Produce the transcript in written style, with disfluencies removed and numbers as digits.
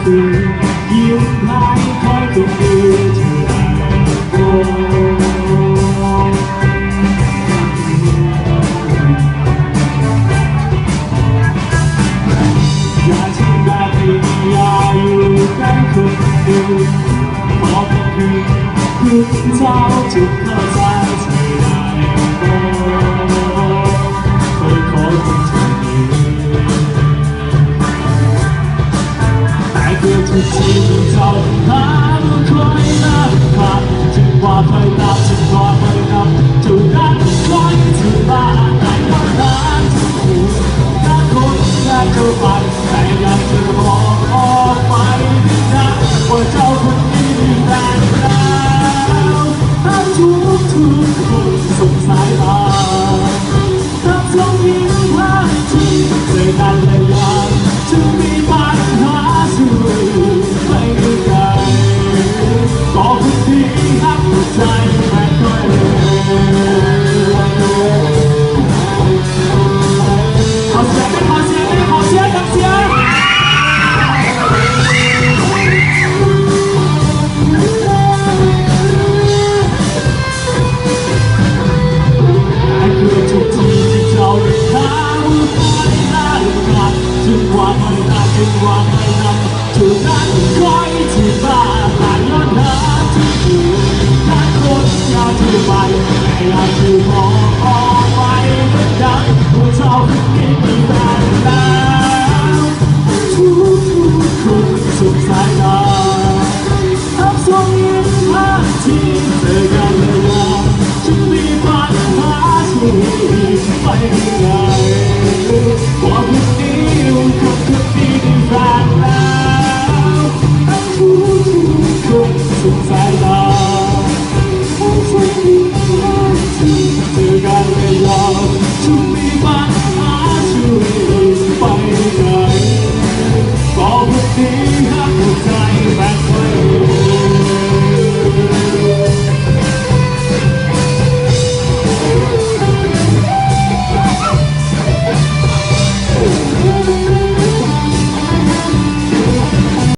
คืนยิ้มให้คอยตรงมือเธอโอ้อย่าทิ้งแบบนี้อย่าอยู่ใกล้คนอื่นเพราะเป็นคืนเจ้าจุดเข้าใจเธอได้โอ้เคยขอคุณเธอแต่คือทุกทีที่เจ้าหาไม่ค่อยนับขาดถึงว่าเคยนับถึงว่าเคยนับเท่านั้นคอยที่บ้านในวันนั้นทุกคนถ้าคนอยากจะไปแต่อยากจะบอกออกไปนะว่าเจ้าคนนี้มีแฟนแล้วถ้าทุกคนสงสัยตาถ้าส่งยิ้มให้ที่เจอกันและอยากจะมีปัญหาช่วยไม่ได้ไกลก็คนที่รักใจไม่ค่อยขอเสียงขอเสียงขอเสียงดังเสียงทุกทีที่เจ้าได้ถามว่าไม่ได้กันถึงว่าไม่นานถึงว่าไม่นานถึงนั้นคอยที่บ้านผ่านย้อนหาที่อยู่ถ้าคนอยากจะไปแต่อยากจะบอกออกไปเหมือนกันว่าเจ้าคนนี้มีแฟนแล้วทุกคนสงสัยตาทับส่งยิ้มให้ที่เจอกันเลยจะมีปัญหาช่วยไม่ได้